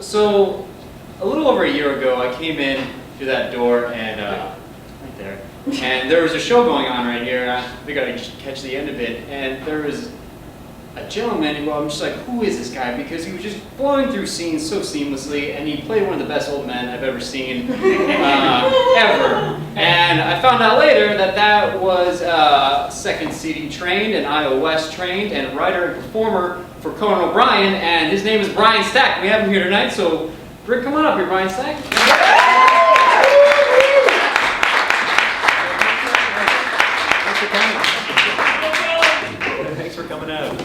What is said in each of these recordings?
So, a little over a year ago, I came in through that door and, right there, and there was a show going on right here, and I figured I'd just catch the end of it, and there was a gentleman who I'm just like, who is this guy? Because he was just flowing through scenes so seamlessly, and he played one of the best old men I've ever seen, ever. And I found out later that that was Second City trained and Iowa West trained and writer and performer for Conan O'Brien, and his name is Brian Stack. We have him here tonight, so Rick, come on up here, Brian Stack. Thanks for coming out.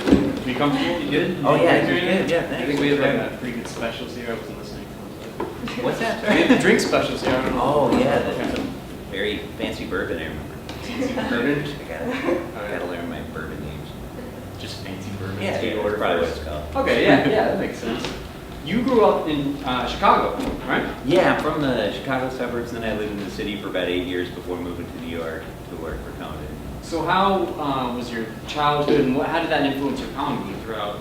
Be comfortable? You good? Oh yeah, you're good. Yeah, thanks. I think we have pretty good specials here. I wasn't listening. What's that? We have the drink specials here. I don't know. Oh yeah, that's some very fancy bourbon. I remember. Fancy bourbon? I gotta learn my bourbon names. Just fancy bourbon. Yeah, Take yeah, order probably what first. it's called. Okay, yeah, that makes sense. You grew up in Chicago, right? Yeah, I'm from the Chicago suburbs, and then I lived in the city for about 8 years before moving to New York to work for Conan. So how was your childhood, and how did that influence your comedy throughout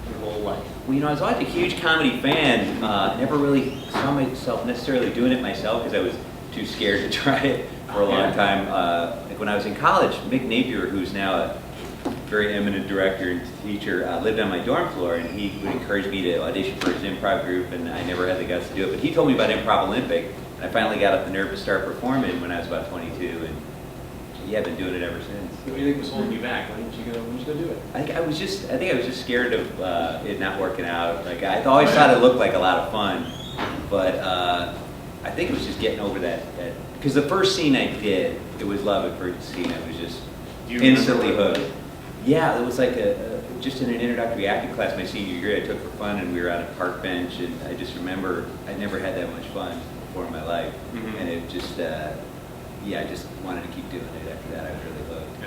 your whole life? Well, I was always a huge comedy fan. Never really saw myself necessarily doing it myself because I was too scared to try it for a long time. Like when I was in college, Mick Napier, who's now a very eminent director and teacher, lived on my dorm floor, and he would encourage me to audition for his improv group, and I never had the guts to do it. But he told me about Improv Olympic, and I finally got up the nerve to start performing when I was about 22, and yeah, I've been doing it ever since. What do you think was holding you back? Why didn't you go do it? I think I was just scared of it not working out. Like I always thought it looked like a lot of fun, but I think it was just getting over that. Because the first scene I did, it was love at first scene. I was just instantly hooked. Yeah, it was like just in an introductory acting class my senior year I took for fun, and we were on a park bench, and I just remember I never had that much fun before in my life, and it just. I just wanted to keep doing it. After that, I was really hooked.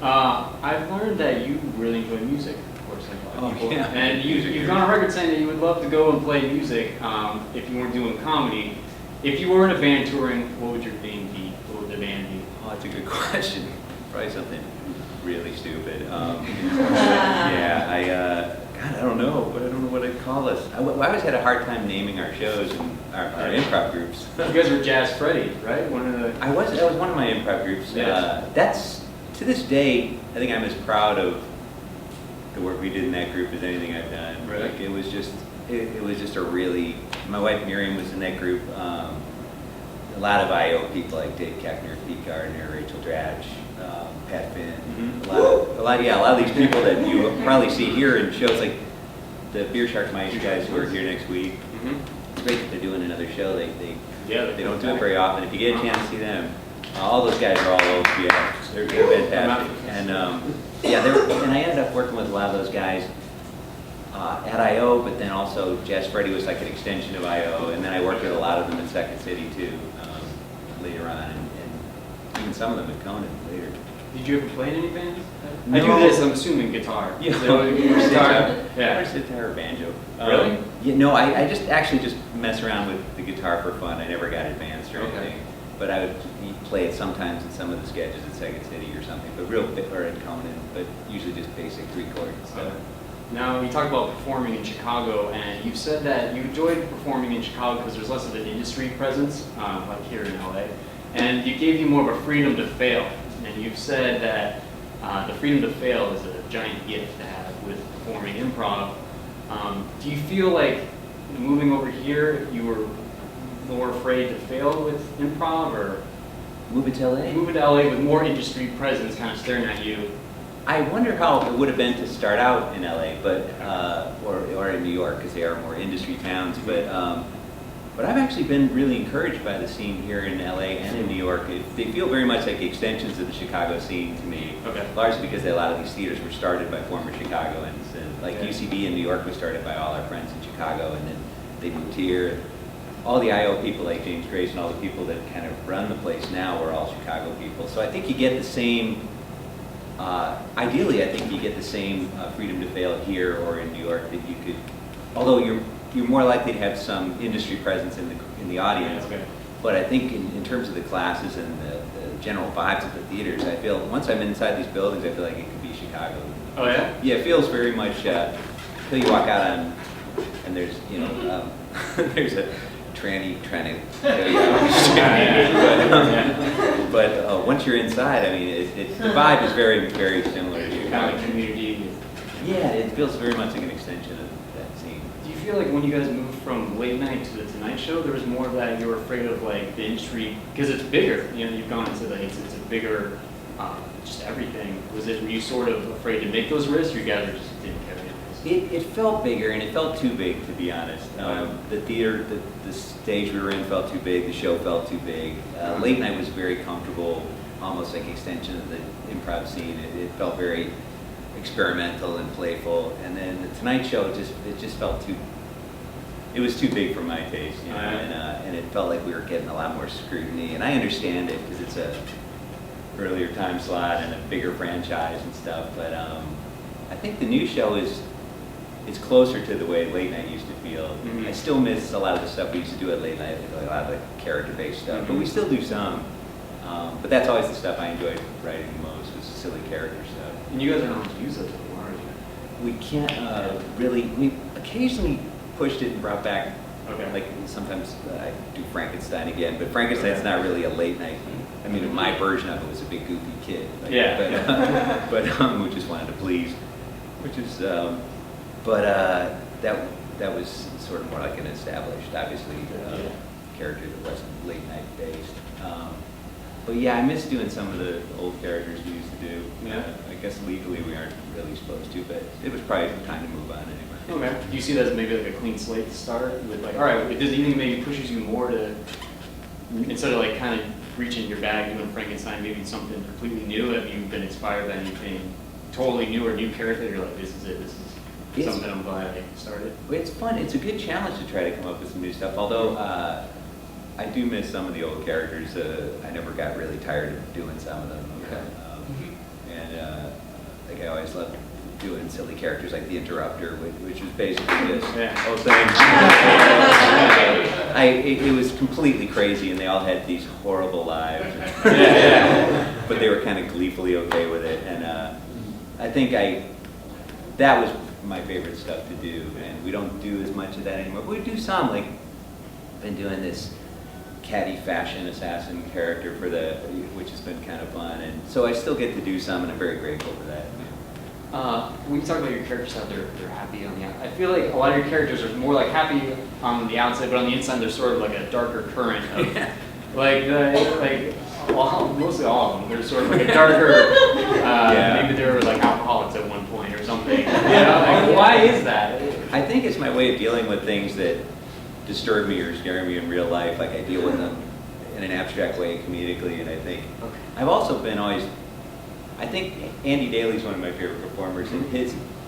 Yeah. I've learned that you really enjoy music, of course, like a lot of people. Yeah. And you've gone on record saying that you would love to go and play music if you weren't doing comedy. If you were in a band touring, what would your name be? What would the band be? Oh, that's a good question. Probably something really stupid. God, I don't know, but I don't know what I'd call us. I always had a hard time naming our shows and our improv groups. You guys were Jazz Freddy, right? That was one of my improv groups. Yes. That's, to this day, I think I'm as proud of the work we did in that group as anything I've done. Really? Like, it was just a really, my wife Miriam was in that group. A lot of IO people like Dave Keckner, Pete Gardner, Rachel Dratch, Pat Finn, a lot of these people that you probably see here in shows like the Beer Sharks Mice guys who are here next week. It's great that they're doing another show. They don't do it very often. If you get a chance to see them, all those guys are all over. Yeah, they're fantastic. And and I ended up working with a lot of those guys at IO, but then also Jazz Freddy was like an extension of IO, and then I worked with a lot of them in Second City too later on, and even some of them at Conan later. Did you ever play in any bands? No. I do this, I'm assuming guitar. Yeah. Guitar. Yeah. Or sitar or banjo. Really? I just actually mess around with the guitar for fun. I never got advanced or anything. But I would play it sometimes in some of the sketches at Second City or something, or at Conan, but usually just basic 3-chord stuff. Now, you talk about performing in Chicago, and you've said that you enjoyed performing in Chicago because there's less of an industry presence, like here in LA, and it gave you more of a freedom to fail. And you've said that the freedom to fail is a giant gift to have with performing improv. Do you feel like moving over here, you were more afraid to fail with improv, or moving to LA? Moving to LA with more industry presence kind of staring at you? I wonder how it would have been to start out in LA, but or in New York, because they are more industry towns. But I've actually been really encouraged by the scene here in LA and in New York. They feel very much like extensions of the Chicago scene to me. Okay. Largely because a lot of these theaters were started by former Chicagoans. And like UCB in New York was started by all our friends in Chicago, and then they moved here. All the IO people like James Grace and all the people that kind of run the place now are all Chicago people. So I think you get the same, ideally I think you get the same freedom to fail here or in New York that you could, although you're more likely to have some industry presence in the audience. Okay. But I think in terms of the classes and the general vibes of the theaters, I feel once I'm inside these buildings, I feel like it could be Chicago. Oh yeah? Yeah, it feels very much, until you walk out on and there's, you know, there's a tranny trying to tell you how but once you're inside, I mean, the vibe is very, very similar to you. Kind of community. Yeah, it feels very much like an extension of that scene. Do you feel like when you guys moved from late night to the Tonight Show, there was more of that, you were afraid of like the industry, because it's bigger, you know, you've gone into the, it's a bigger, just everything. Were you sort of afraid to make those risks, or you guys just didn't care? It felt bigger, and it felt too big, to be honest. The theater, the stage we were in felt too big, the show felt too big. Late night was very comfortable, almost like extension of the improv scene. It felt very experimental and playful, and then the Tonight Show it just felt it was too big for my taste, you know, and it felt like we were getting a lot more scrutiny, and I understand it because it's a earlier time slot and a bigger franchise and stuff, but I think the new show it's closer to the way late night used to feel. Mm-hmm. I still miss a lot of the stuff we used to do at late night, like a lot of the character-based stuff, but we still do some. But that's always the stuff I enjoyed writing the most, was silly character stuff. And you guys are not to use those anymore, are you? We can't really, we occasionally pushed it and brought back, like sometimes I do Frankenstein again, but Frankenstein's not really a late night. I mean, my version of it was a big goofy kid. Like, but we just wanted to please, which is, that was sort of more like an established, obviously, character that wasn't late night based. But yeah, I miss doing some of the old characters we used to do. I guess legally we aren't really supposed to, but it was probably time to move on anyway. Okay. Do you see that as maybe like a clean slate to start with, like, all right, does anything maybe pushes you more to, instead of like kind of reaching your bag doing Frankenstein, maybe something completely new? Have you been inspired by anything totally new or new character? You're like, this is it. This is something I'm glad I started. It's fun. It's a good challenge to try to come up with some new stuff. Although I do miss some of the old characters. I never got really tired of doing some of them. Okay. And like I always loved doing silly characters like the Interrupter, which was basically just oh thanks. It was completely crazy, and they all had these horrible lives. But they were kind of gleefully okay with it, and I think that was my favorite stuff to do, and we don't do as much of that anymore. But we do some, like, been doing this catty fashion assassin character which has been kind of fun, and so I still get to do some, and I'm very grateful for that. When you talk about your characters out there, they're happy on the outside. I feel like a lot of your characters are more like happy on the outside, but on the inside they're sort of like a darker current of, mostly all of them. They're sort of like a darker, maybe they were like alcoholics at one point or something. Why is that? I think it's my way of dealing with things that disturb me or scare me in real life. Like, I deal with them in an abstract way comedically, and I think I've also been I think Andy Daly's one of my favorite performers, and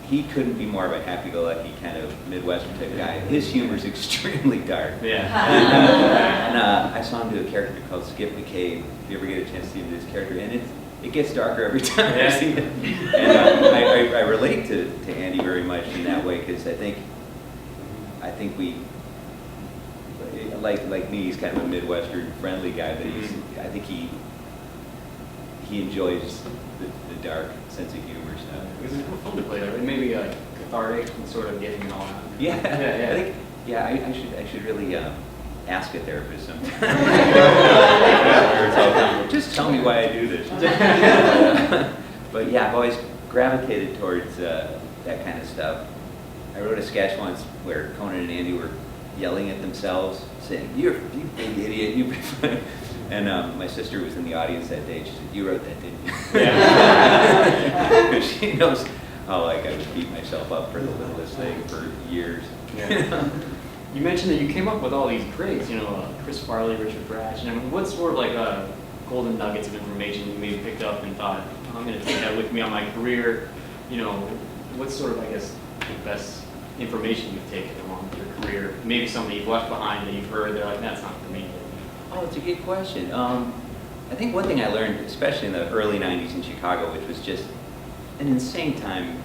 he couldn't be more of a happy-go-lucky kind of Midwestern type guy. His humor is extremely dark. And I saw him do a character called Skip McCabe. If you ever get a chance to see him do this character, and it gets darker every time I see it. And I relate to Andy very much in that way, because I think we, like me, he's kind of a Midwestern friendly guy, but I think he enjoys the dark sense of humor stuff. Because it's fun to play that, right? Maybe like cathartic and sort of getting it all out. I think I should really ask a therapist sometime. Just tell me why I do this. But yeah, I've always gravitated towards that kind of stuff. I wrote a sketch once where Conan and Andy were yelling at themselves, saying, "You big idiot, you big..." And my sister was in the audience that day. She said, "You wrote that, didn't you?" Because she knows how I would beat myself up for the littlest thing for years. You mentioned that you came up with all these grades, Chris Farley, Richard Bratch, and I mean, what sort of like golden nuggets of information you maybe picked up and thought, I'm going to take that with me on my career? What's sort of, I guess, the best information you've taken along with your career? Maybe somebody you've left behind that you've heard, they're like, that's not for me. Oh, it's a good question. I think one thing I learned, especially in the early 90s in Chicago, which was just an insane time,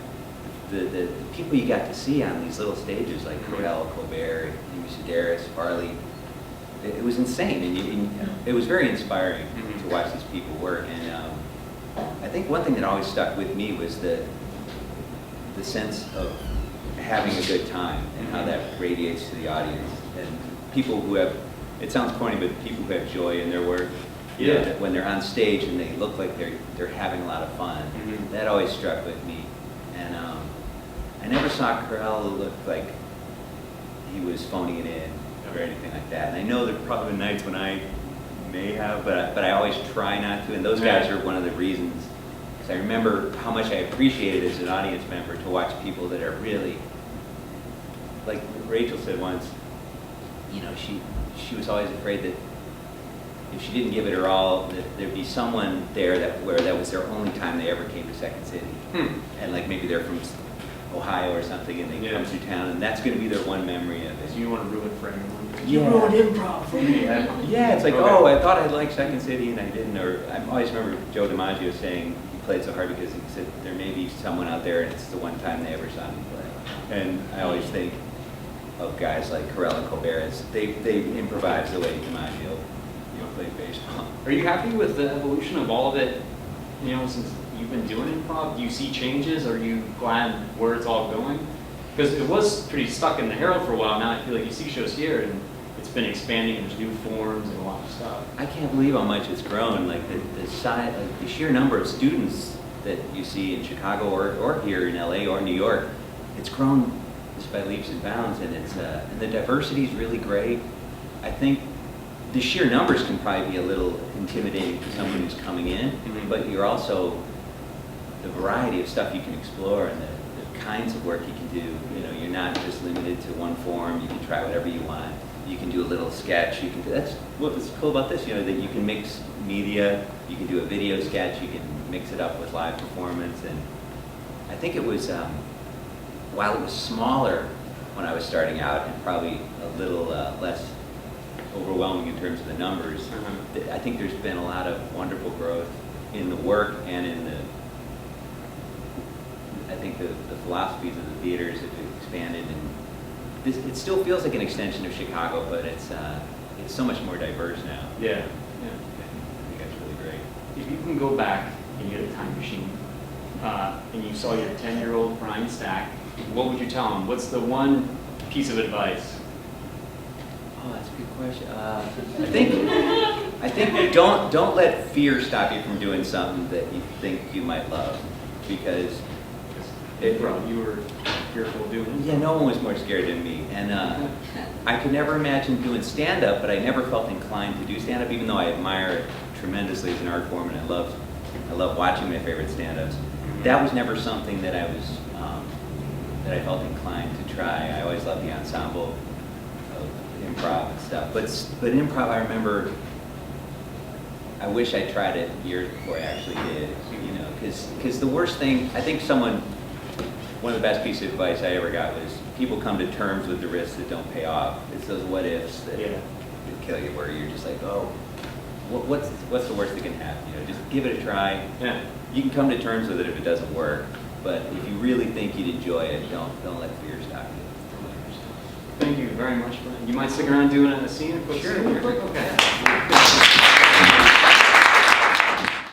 the people you got to see on these little stages, like Carell, Colbert, Amy Sedaris, Farley, it was insane, and it was very inspiring to watch these people work. And I think one thing that always stuck with me was the sense of having a good time and how that radiates to the audience. And people who have, it sounds corny, but people who have joy in their work, you know, that when they're on stage and they look like they're having a lot of fun, that always struck with me. And I never saw Carell look like he was phoning it in or anything like that. And I know there are probably nights when I may have, but I always try not to. And those guys are one of the reasons. Because I remember how much I appreciated as an audience member to watch people that are really, like Rachel said once, you know, she was always afraid that if she didn't give it her all, that there'd be someone there where that was their only time they ever came to Second City. And like maybe they're from Ohio or something, and they come through town, and that's going to be their one memory of it. So you want to ruin it for everyone? You ruined improv for me. Yeah, it's like, oh, I thought I'd like Second City and I didn't. Or I always remember Joe DiMaggio saying he played so hard because he said there may be someone out there and it's the one time they ever saw me play. And I always think of guys like Carell and Colbert as they improvise the way DiMaggio played baseball. Are you happy with the evolution of all of it, you know, since you've been doing improv? Do you see changes? Are you glad where it's all going? Because it was pretty stuck in the Herald for a while. Now I feel like you see shows here and it's been expanding. There's new forms and a lot of stuff. I can't believe how much it's grown. Like the size, like the sheer number of students that you see in Chicago or here in LA or New York, it's grown just by leaps and bounds, and it's and the diversity is really great. I think the sheer numbers can probably be a little intimidating for someone who's coming in, but you're also the variety of stuff you can explore and the kinds of work you can do. You know, you're not just limited to one form. You can try whatever you want. You can do a little sketch. You can do, that's what's cool about this. You know, that you can mix media. You can do a video sketch. You can mix it up with live performance. And I think it was while it was smaller when I was starting out and probably a little less overwhelming in terms of the numbers. I think there's been a lot of wonderful growth in the work and in the. I think the philosophies of the theaters have expanded, and it still feels like an extension of Chicago, but it's so much more diverse now. Yeah. I think that's really great. If you can go back and you had a time machine, and you saw your 10-year-old Brian Stack, what would you tell him? What's the one piece of advice? Oh, that's a good question. I think don't let fear stop you from doing something that you think you might love, because you were fearful of doing it. Yeah, no one was more scared than me, and I could never imagine doing stand-up, but I never felt inclined to do stand-up, even though I admire it tremendously as an art form, and I love watching my favorite stand-ups. That was never something that I was that I felt inclined to try. I always loved the ensemble of improv and stuff, but improv, I remember. I wish I tried it years before I actually did, you know, because the worst thing, I think one of the best pieces of advice I ever got was people come to terms with the risks that don't pay off. It's those what ifs that kill you, where you're just like, oh, what's the worst that can happen? You know, just give it a try. Yeah. You can come to terms with it if it doesn't work, but if you really think you'd enjoy it, don't let fear stop you. Thank you very much, Brian. You mind sticking around doing a scene? Sure. Okay.